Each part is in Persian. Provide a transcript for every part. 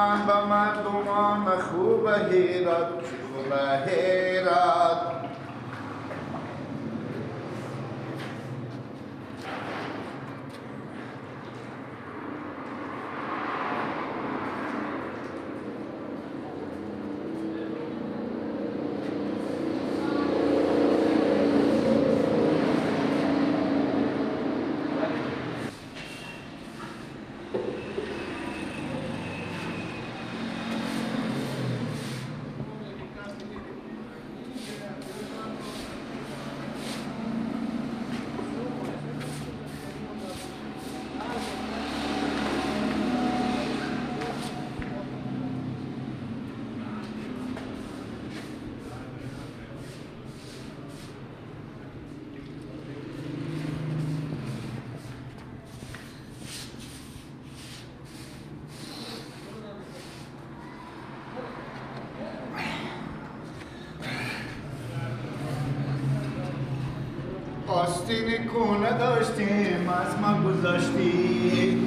من به مردمان خوب هیرات خوب هیرات آستین کونه داشتیم از ما گذاشتی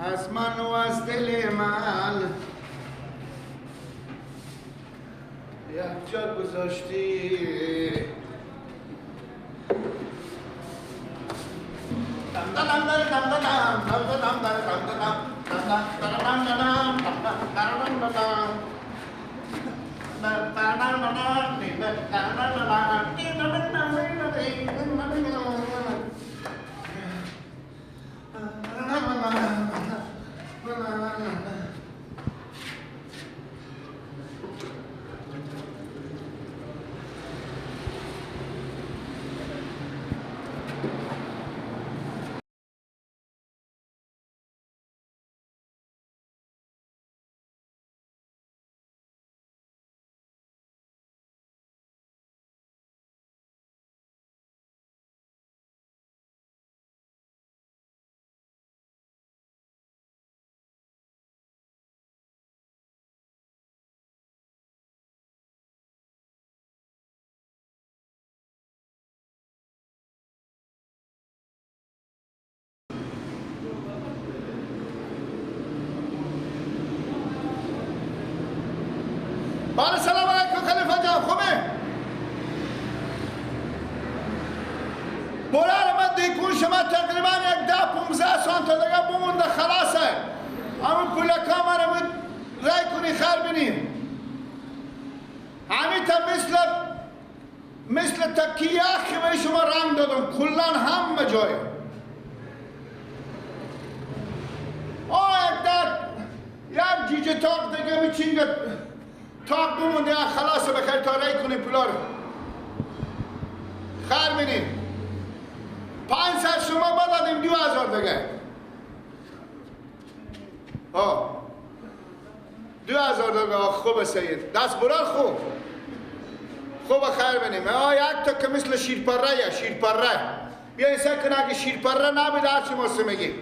از من و از دل من یک جا گذاشتی بله سلام علیکم خلیفه جان خوبه؟ برای من دیکون شما تقریبا یک 10-15 سانت دیگه بمونده خلاصه همون پولکا مرا رای کنی خر بینیم همین تا مثل تکیه که به شما رنگ دادم کلن همه جای یک جیجه تاق دیگه میچینگه تاق بمونده خلاصه بخیر تا رای کنی پولا رو خر بینیم 500 شما بدادیم 2000 دیگه 2000 دیگه خوبه سید دست برار خوب خیر بینیم یک تا که مثل شیرپره بیایی سکن اگه شیرپره نبید هرچی ما میگیم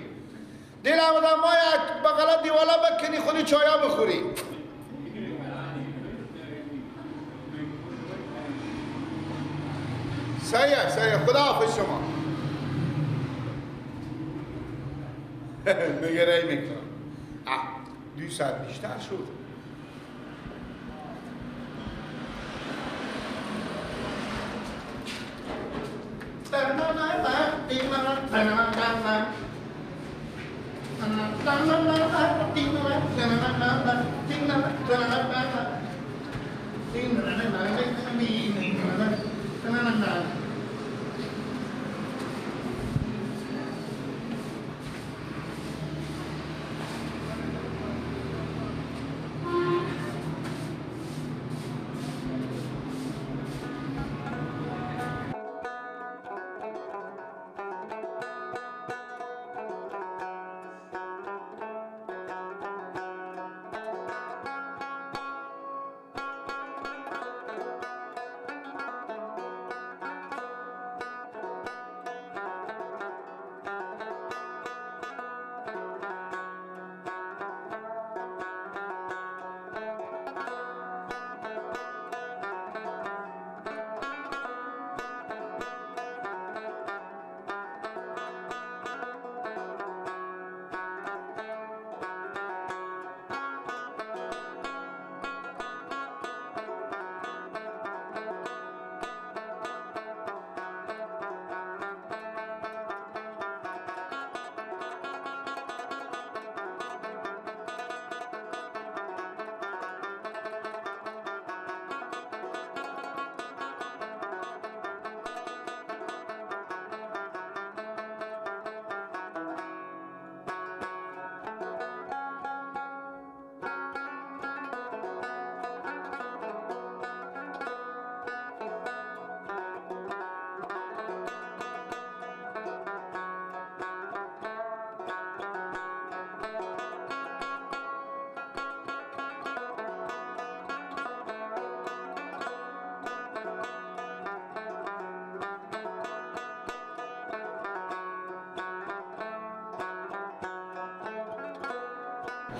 دل آمدن ما یک بغلا دیوالا بکنی خودی چایا بخوری سیه خدا حافظ شما میگه رای میکنم 2 ساعت بیشتر شد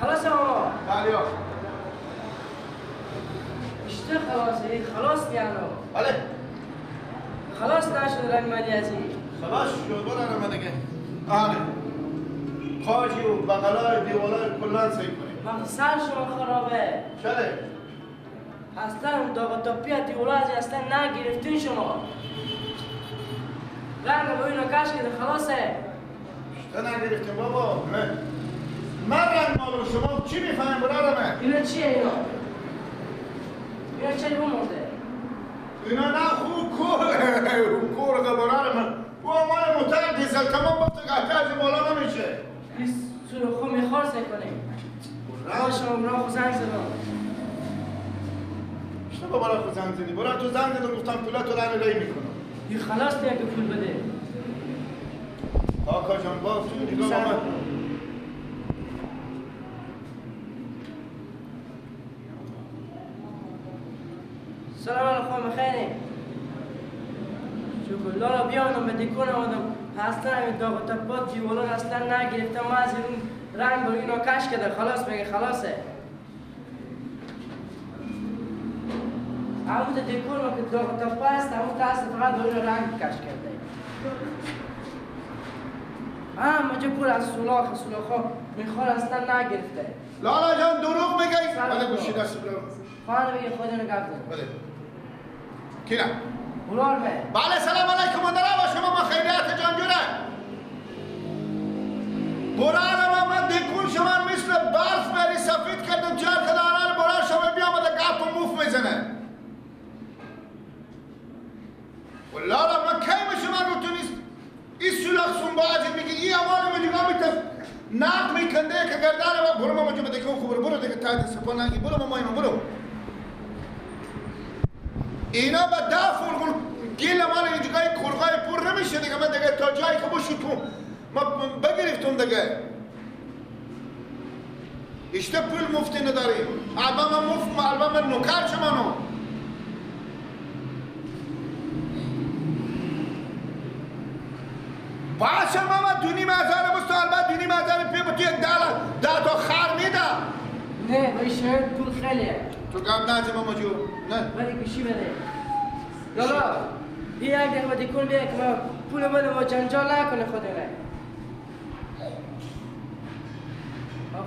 خلاص ماما بله اشته خلاصه خلاص دیانو بله خلاص نشد رنگ مالی ازی خلاص شد برای من دیگه آره خاجی و بغلای دیوالای کلان سعی کنیم مگه سر شما خرابه چله؟ اصلا اون داغ تاپی دیولا ازی اصلا نگرفتین شما رنگ با اینو کش کده خلاصه اشته نگرفتیم بابا من رنگ مالو شما چی میفهمیم برای من؟ اینا چیه اینا؟ اینا چه بمونده؟ اینا نه خوب کور برای من او مال موتر دیزل تمام بفته قطعه از بالا نمیشه این سرخو میخواسته کنیم شما برا خود زنگ زدم اشتباه برای خود زنگ زدی برای تو زنگ زدم گفتم پولا تو رنگ رای میکنم این خلاص دیگه که پول بده آقا جان با تو نگاه با من سلام علیکم خیلی شکر لالا بیانم به دیکون آمدم هستن همین داغ تپات جیولون اصلا نگرفتم ما از این رنگ با اینو کش کده خلاص بگه خلاصه همون دیکون ما که داغ تپا هست همون دست فقط با اینو رنگ کش کرده مجا پول از سولاخ میخوار اصلا نگرفته لالا جان دروغ میگی بله گوشی دست برو خانه بگه خودنو گفت بله کی نه بلار به بله سلام علیکم و درا با شما ما خیریت جان جونه برای من دیکون شما مثل برف بری سفید کردم چهار کدانان برای شما بیامده گپ و موف میزنه لالا من کی به شما رو تو نیست این سولاخ سنبازی میگی این امانو میگم میتف ناق میکنده که گردان و برو ما جو دیکون خوبه برو دیگه تا سپا نگی برو ما برو اینا با دافور گیل مال اینجای کورغای پر نمیشه دیگه من دیگه تا جایی که باشو تو ما بگرفتم دیگه اشته پول مفتی نداریم البا من مفت البا من نوکر شمانو باشه ماما دونی مزاره بستو البا دونی مزاره پی با تو یک ده تا خر میدم نه باید شاید پول خیلیه تو گم نازی ماما جو نه ولی گوشی بده لالا بیا یک دقیقه دیکون بیا که ما پول بده ما جنجال نکنه خودمه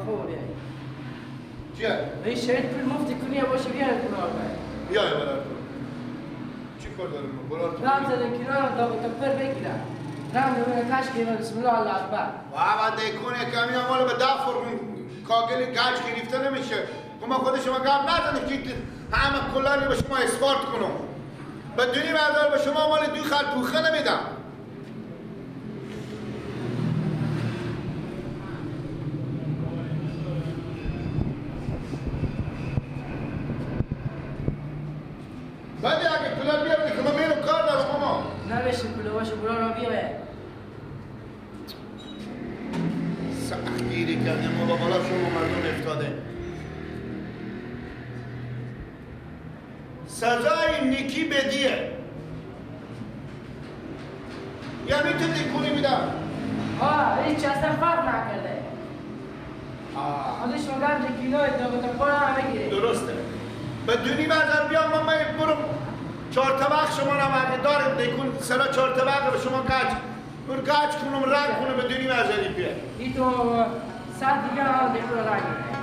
خوب بیا چیه؟ باید شاید پول مفتی کنیه باشه بیا پول آقای بیا برای تو چی کار داریم برای تو رام زدن کنار داغ تپر بگیرم رام دوباره کش گیرم بسم الله الله اکبر بابا دیکونه کمی مال به دافر کاغل گاج گرفته نمیشه ما خود شما گام نزنید که همه کلانی به شما اسکارت کنم بدونی مردار به شما مال دو خط پوخه نمیدم بعد اگه پولار بیارد که من میرم کار دارم ماما نمیشه پولا باشه پولا رو بیاره سختگیری کردیم ما با بالا شما مردم افتاده سزای نیکی بدیه یعنی تو دیکونی میدم هیچ اصلا فرق نکرده خودش مگم دیکینوی داغ تپا رو همه گیره درسته بدونی بازار بیام من برم چهار طبق شما رو اگه دارم دیکون سرا چهار طبق به شما گاج کنم رنگ کنم بدونی بازاری بیه این تو ساعت دیگه هم دیکون رو رنگ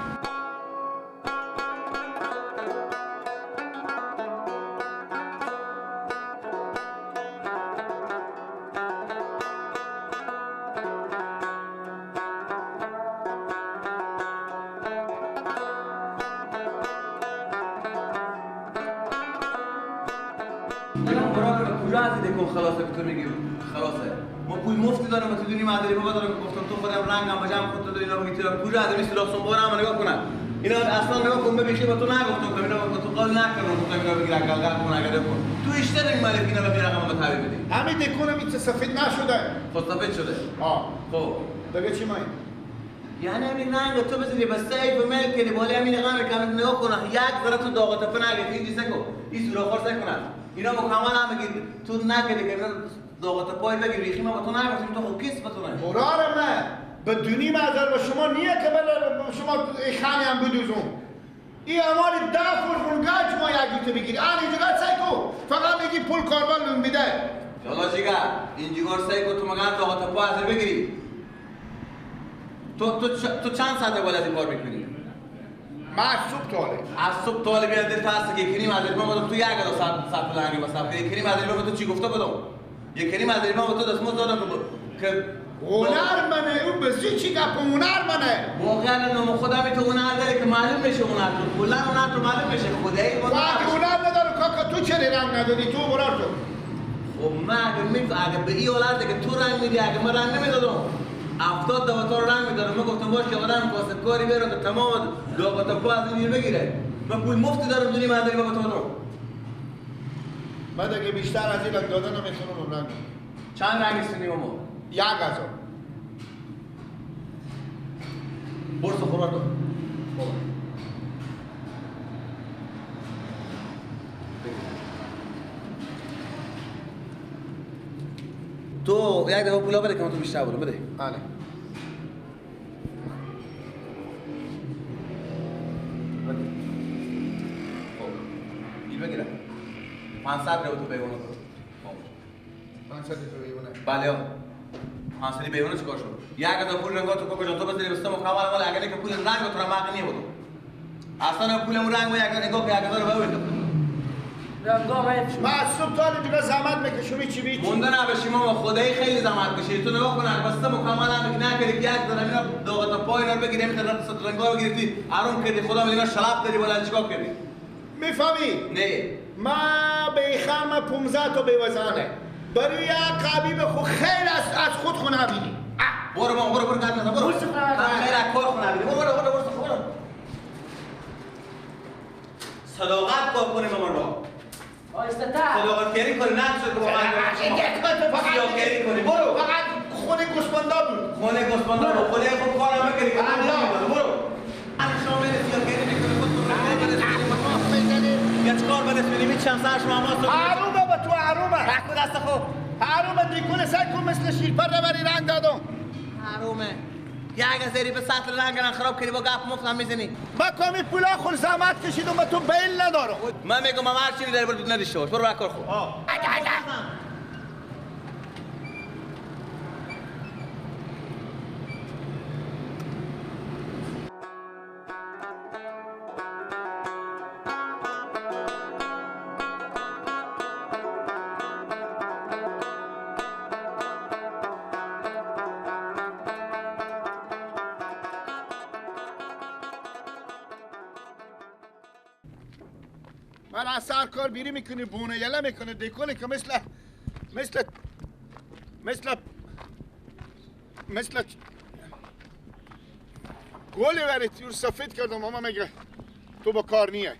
کجا هستی دیکن خلاصه که تو میگی خلاصه ما پول مفتی دارم و تو دونی مداری بابا دارم گفتم تو خودم رنگم بجام خودت اینا بگی تو کجا هستی مثل لخصون بارم نگاه کنن اینا اصلا نگاه کن ببین با تو نگفتم که اینا با تو قال نکردم گفتم اینا بگیر اقل کن اگه کن تو اشتباه این مالک اینا رو می رقم به تعویض بدی همین دیکونم این سفید نشده خود سفید شده خب بگه چی مایی یعنی همین رنگ تو بزنی بس سیف ملک کنی بالا همین رقم کامل نگاه کنه یک ذره تو داغ تپه نگه این دیسه کو این سوراخ خور کنه اینا مکمل هم بگید تو نکردی که داغ تپای بگیر ریخی ما با تو نگفتیم تو خب کس با تو نه مرار من بدونی مازار با شما نیه که شما شما خانی هم بدوزون این امان 10 فرقون گاج ما یکی تو بگیری آن اینجا سایکو فقط میگی پول کاربان لون بیده جالا جیگا این جیگار سایکو تو مگان دو تا پا حاضر بگیری تو چند ساعته باید از این کار میکنی؟ ما از صبح تاله از صبح تاله بیاد دل تاسته که کنیم از ما بدم تو یک دو ساعت لنگی بسام که کنیم از ما تو چی گفته بدم یک کنیم از ما تو دست دادم که هنر منه او بسی چی گپ هنر منه واقعا نام خدا می تو هنر داره که معلوم بشه هنر تو کلا هنر تو معلوم بشه خدایی وقتی هنر نداره کاکا تو چرا رنگ ندادی تو برار تو خب من اگه به این اولاد که تو رنگ میدی اگه من رنگ نمیدادم 70 تا رنگ میدادم من گفتم باش که آدم واسه کاری بره تا تمام دو تا پا از این بگیره من پول مفت دارم دونی مادری بابا تو رو بعد اگه بیشتر از این دادن نمیتونم رنگ چند رنگ استونی ماما 1000 برس خورا تو تو یک دفعه پولا بده که من تو بیشتر بودم بده بله این بگیره 500 رو تو بیونه تو 500 تو بیونه بله 500 بیونه چیکار شد یک دفعه پول رنگا تو کوکو جان تو بزنی بستم کامل مال اگه که پول رنگ تو را ماغ نی بودم اصلا پولم رنگ یک نگاه که 1000 باید رنگا ما از صبح تا دیگه زحمت میکشم چی بیچ مونده نباشی ماما خدایی خیلی زحمت کشیدی تو نگاه کن بسته مکمل هم نکردی که یک دونه اینا دو تا پای اینا بگیری میتونی ست رنگا بگیری آروم کردی خدا میدونه شلاب داری ولی چیکار کردی میفهمی نه ما بیخم 15 تا بیوزانه برای یک قبیب خود خیلی از خود خونه بینی برو ماما برو گرد نزن برو خیلی کار خونه بینی برو صداقت کار کنیم ماما آیسته صداقت کاری کنی نه شد که با کاری کنی برو فقط خونه گوسفندا بود خونه گوسفندا بود خونه خوب کار میکنی که برو انا شما میرسی یا کاری میکنی خود تو گچ کار بدست میدی چند سال شما ماست حرومه با تو حرومه رکو دست خوب حرومه دیکونه سکو مثل شیرپره بری رنگ دادم حرومه یک ازری به سطر رنگن خراب کردی با گپ مفت هم میزنی ما کمی پولا خور زحمت کشیدم و تو بیل ندارم من میگم ما هر چیزی داری برو نداشته باش برو کار خوب من از سر کار بیری میکنی بونه یله میکنه دیکنه که مثل گولی وری تیور سفید کردم ماما میگه تو با کار نیه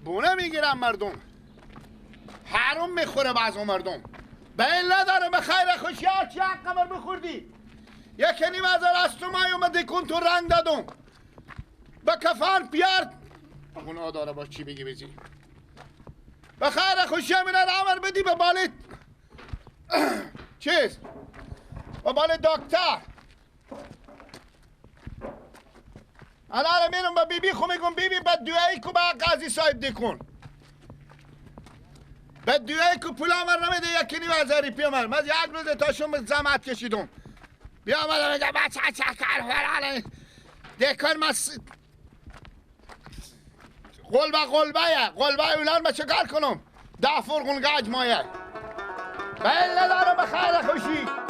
بونه میگیرم مردم حروم میخوره بعض مردم بیل نداره به خیر خوشیار چی حق قبر بخوردی یکی نیم هزار از تو مای اومد دیکن تو رنگ دادم به کفان پیار گناه داره باش چی بگی بزی به خیر خوشی همینه رامر بدی به بالت چیز به بال دکتر الان میرم به بیبی خو میگم بیبی به دوایی که به قاضی صاحب دیکن به دوایی که پولا من نمیده یکی نیم هزاری پیامر من یک روز تاشون زحمت کشیدم بیامده میگه بچه کار فرانه دیکن من قلبه اولان ما چکار کنم 10 فرقون گاج مایه بیل نداره به خیر خوشی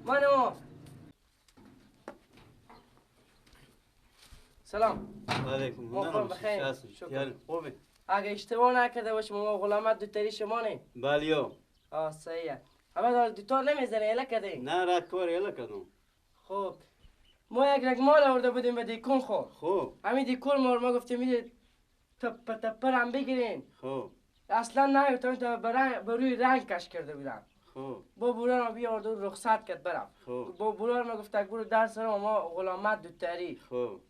منو سلام علیکم موقعم بخیر شکر خوبی اگه اشتباه نکرده باشم ما غلامت دوتری شما نه بلیو صحیحه اما دار دوتار نمیزنه اله کده نه رد کاری اله کدوم خب ما یک رگ مال آورده بودیم به دیکون خب خوب همین دیکون ما گفتیم میده تپر هم بگیرین خوب اصلا نگفتم تا بروی رنگ کش کرده بودم. خوب با برار ما بیارد و رخصت کرد برم. خوب با برار ما گفت برو درس رو ما غلامت دوتری. خوب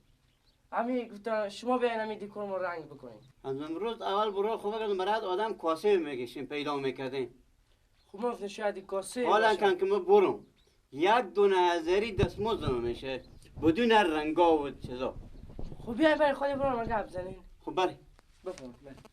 همین گفتم شما بیاین همین دیکور ما رنگ بکنیم. از امروز اول برو خوب اگر مرد آدم کاسه میگشیم پیدا میکردیم. خب ما گفتم شاید این کاسه حالا باشه. کن که ما برم 1,000 دستمزد میشه بدون رنگا و چیزا. خب بیاین برای خود برار ما گپ بزنین. خب بله بفرمایید.